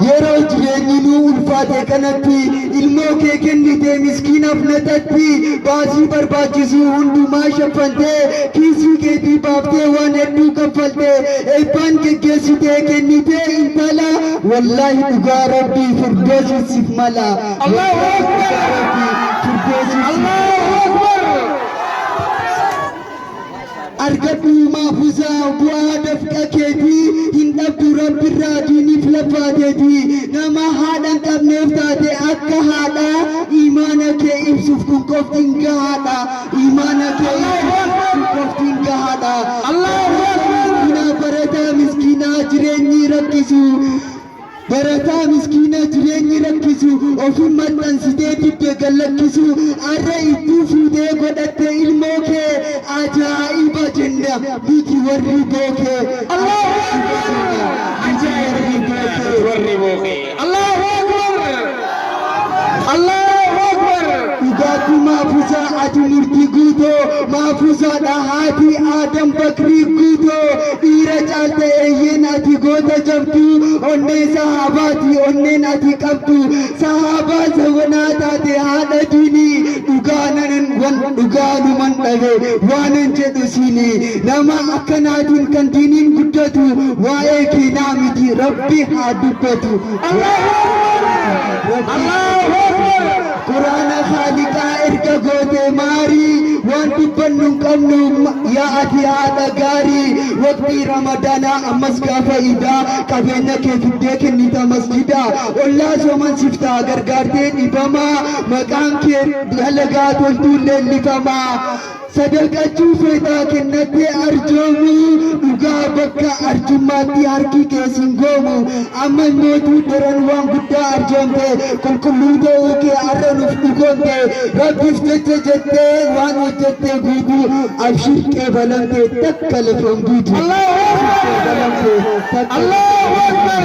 yeroo jireenyi nu ulfaate kanatti ilmoo kee kennite miskiinaaf natatti baasii barbaachisu hundumaa shaffantee kiisii keetii baaftee waan hedduu kaffaltee eebbaan geggeessitee kennitee intala wallaahi dhugaa rabbii firdoosisiif mala. Allahu akbar. argadhu maafuusaa bu'aa dafqa keetii hin dhabdu rabbirraa diiniif lafaateeti nama haadhan qabneef taate akka haadha imaana kee ibsuuf kun qoftiin gahaadha imaana kee ibsuuf kun qoftiin gahaadha. Allahu akbar. barataa miskiinaa jireenyi rakkisu barataa miskiina jireenyi rakkisu ofin maxxansitee didde gallakkisu arra itti fuutee godhatte ilmoo kee ajaa'iba jenna biti warri bookee. Allahu akbar. warri bookee. Allahu akbar. Allahu akbar. Dhugaatu maafuusaa ati murtii guutoo maafuusaadha haati Aadam Bakrii guutoo dhiira caalte eeyyeen ati goota jabduu onnee sahabaati onneen ati qabdu sahabaa sawanaa taate haadha diinii dhugaanuman dhabe waanan jedhu siini nama akkanaatiin kan diiniin guddatu waa'ee keenyaa miti rabbi haa dubbatu. Allahu akbar. Quraana Khaaliqaa erga goote maarii waan dubbannu hin qabnu yaa ati haadha gaarii waqtii ramadaanaa ammas gaafa idaa qabeenya kee fiddee kennita masjidaa ollaa soomansiftaa gargaartee dhibamaa maqaan kee dalagaa toltuu leellifamaa sadaqachuu feetaa kennattee arjoomu dhugaa bakka arjummaatti harki keessin goomu amma mootuu daran waan guddaa arjoomte qulqulluu ta'uu kee arra nuuf dhugoomte rabbiif jecha jettee waan hojjettee guutuu abshir qeebalamte takka lafan guutu. Allahu akbar.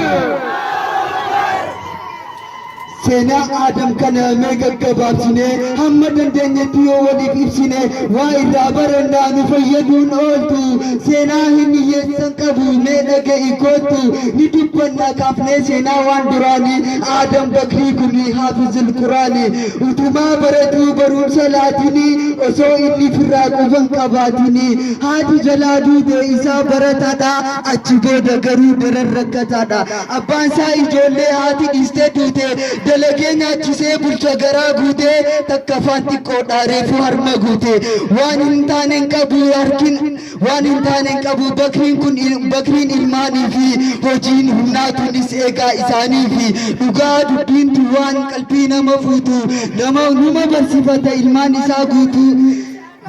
seenaa Aadam kana mee gaggabaabsine hamma dandeenyetti yoo waliif ibsine waa irraa barannaa nu fayyaduun ooltu seenaa hin hiyyeessan qabu mee dhaga'i kootu ni dubbanna kaafnee seenaa waan duraanii Aadam Bakrii kuni haafizul Quraani utumaa baratuu barumsa laatini osoo inni firraa quban qabaatini haati jalaa duute isaa barataadha achi booda garuu daran rakkataadha abbaan isaa ijoollee haati dhiistee duute dalagee nyaachisee bulcha garaa guutee takka afaan xiqqoodhaa reefu harma guute waan hin taane hin qabu harkin waan hin taane hin qabu bakriin ilmaanii fi hojiin humnaatunis eegaa isaanii fi dhugaa dubbiintu waan qalbii nama fuutu numa barsiifata ilmaan isaa guutu.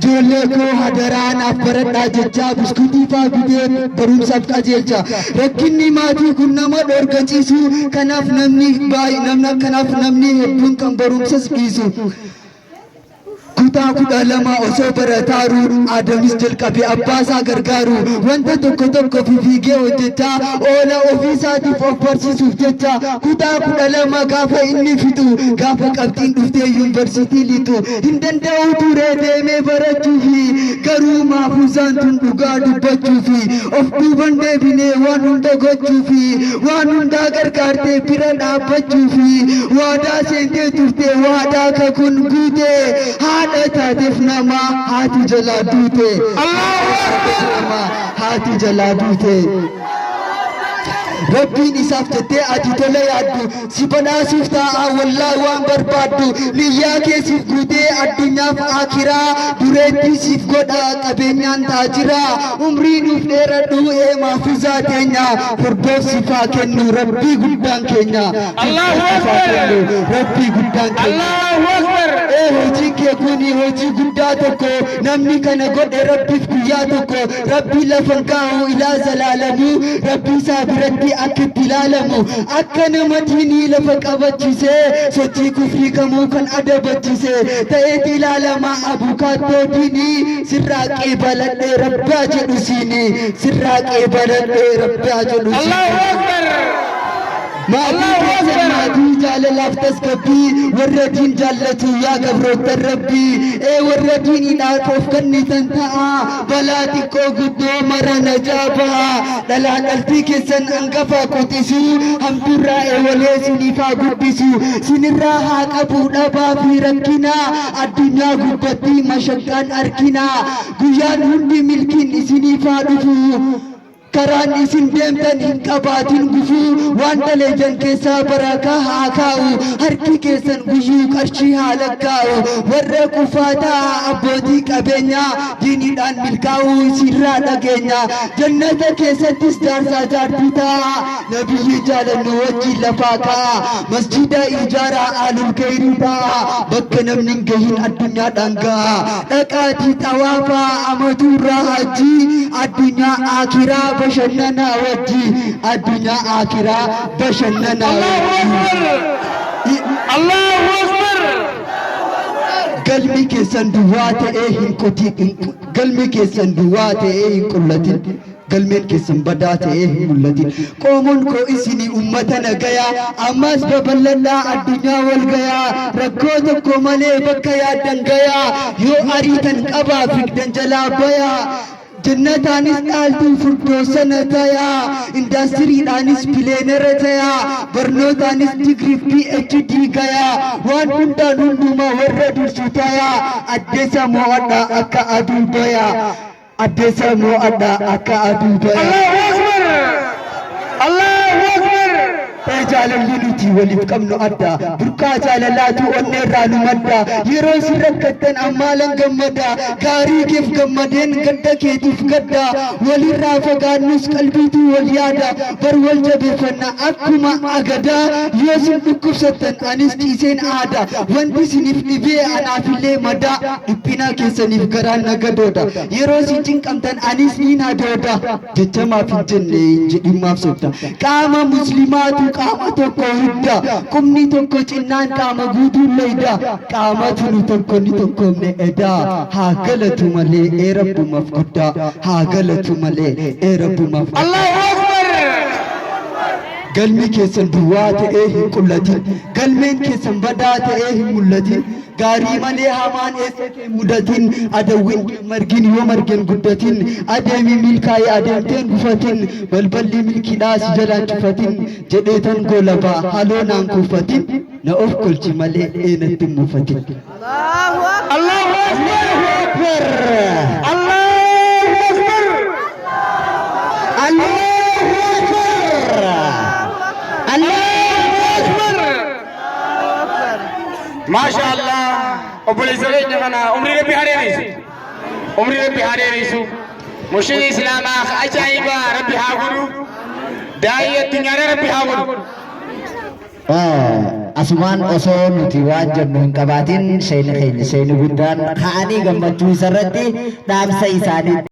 Ijoollee koo hadaraan baradhaa jecha biskuutii faa bitee barumsaaf qajeelcha rakkinni maatii kun nama dhorgachiisu kanaaf namni hedduun kan barumsas dhiisu. kutaa 12 osoo barataaru Aadamis jalqabe abbaasaa gargaaru wanta tokko fiigee hojjechaa oola ofiisaatiif of barsiisuuf jecha kutaa 12 gaafa inni fixu gaafa qabxiin dhuftee yuunivarsiitii lixu hin danda'u turee deemee barachuufi garuu maafuusaan tun dhugaa dubbachuufi of duuban deebinee waan hunda gochuufi waan hundaa gargaartee bira dhaabbachuufi waadaa seentee turtee waadaa kakuun guutee haadha taateef nama haati jalaa duute. Allahu akbar. haati jalaa duute. Rabbiin isaaf jettee ati tola yaaddu si badhaasuuf ta'a wallaahi waan barbaaddu niyyaa keessiif guutee addunyaaf akiraa dureetti siif godha qabeenyaan taajira umrii nuuf dheeradhu maafuusaa teenya hordofsiif haa kennu rabbii guddaan keenya. Allahu akbar. rabbii guddaan keenya. Allahu akbar. hojiin kee kuni hojii guddaa tokko namni kana godhe rabbiif guyyaa tokko rabbii lafan kaa'u ilaa zalaalamuu rabbii isaa biratti akka itti ilaalamu akka namatiin lafa qabachiisee sochii kufrii kamuu kan adabachiisee ta'eeti ilaalamaa abukaattoo diinii sirraa qeebaladhee rabbaa jedhu siinii sirraa qeebaladhee rabbaa jedhu. Allahu akbar. maatii jaalalaaf tasgabbii warra diin jaallatu yaa gabroota rabbii warra diiniidhaaf of kennitan ta'a balaa xiqqoo guddoo mara najaabaa dhalaa dhaltii keessan hangafa qotisu hamtuurraa eewalee siniifaa guddisu sinirraa haa qabu dhabaa fi rakkina addunyaa gubbattii mashaqqaan arkina guyyaan hundi milkiin isiniifaa dhufu karaan isin deemtan hin qabaatin gufuu waan daleejan keessaa barakaa haa kaa'u harki keessan guyyuu qarshii haa lakkaa'u warra kufaataa abbootii qabeenyaa diiniidhaan milkaa'uu isirraa dhageenya jannata keessattis jaarsaa jaartii ta'a nabiyyi jaalannu wajjin lafaa ka'a masjida ijaaraa aalul khayrii ta'a bakka namni hin gahin addunyaadhaan ga'a dhaqaatii xawaafaa amaturraa hajjii addunyaa akiraa bashannana wajji addunyaa akiraa bashannana Allahu Akbar galmi keessan duwwaa ta'ee hin qotin galmi keessan duwwaa ta'ee hin qullatin galmeen keessan badaa ta'ee hin mul'atin qoomoon koo isinii ummata nagayaa ammas babal'adhaa addunyaa wal gayaa rakkoo tokko malee bakka yaaddan gayaa yoo ariitan qabaa figdan jalaa bayaa jannataanis dhaaltuu furdoo sana tayaa indaastiriidhaanis pileenera tayaa barnootaanis digriif PhD gayaa waan hundaan hundumaa warra dursu tayaa addeessa mo'adhaa akka aduu bayaa addeessa mo'adhaa akka aduu bayaa Allahu Akbar jaalalli nuti waliif qabnu adda burqaa jaalalaatu onneerraa nu madda yeroo isin rakkattan ammaalan gammada gaarii keef gammadeen gadda keetiif gadda walirraa fagaannus qalbiitu wal yaada bar wal jabeeffanna akkuma agadaa yoo isin dhukkubsattan anis ciiseen aada wanti isiniif dhibee anaafillee madaa dhiphina keessaniif garaan nagadoodha yeroo isin cinqamtan anis niin hadooda jechamaaf hin jenne jedhimmaaf sobda qaama muslimaatu qaama tokko hidda qubni tokko cinnaan qaama guutuun leeyda qaama tuni tokko ni tokkomne edaa haa galatu malee rabbumaaf guddaa haa galatu malee rabbumaaf Allahu Akbar galmi keessan duwwaa ta'ee hin qullatin galmeen keessan badaa ta'ee hin mul'atin gaarii malee hamaan eessatti mudatin adawwin margin yoo margen guddatin adeemi milkaa'ee adeemteen gufatin balballi milkiidhaas jalaan cufatin jedheetan golabaa haloo naan kufatin na of kolchi malee eenatti mufatin Allahu Akbar Allahu Akbar Allahu Akbar Allahu Akbar MashaAllah obboleessonni kana umrii rabbi haadheerisu mushii islaamaa ajaa'iba rabbi haa godhu daa'ii addunyaarra rabbi haa godhu. Asumaan osoo nuti waan jennu hin qabaatin seeni keenya seeni guddaan ka'anii gammachuu isarratti dhaamsa isaanii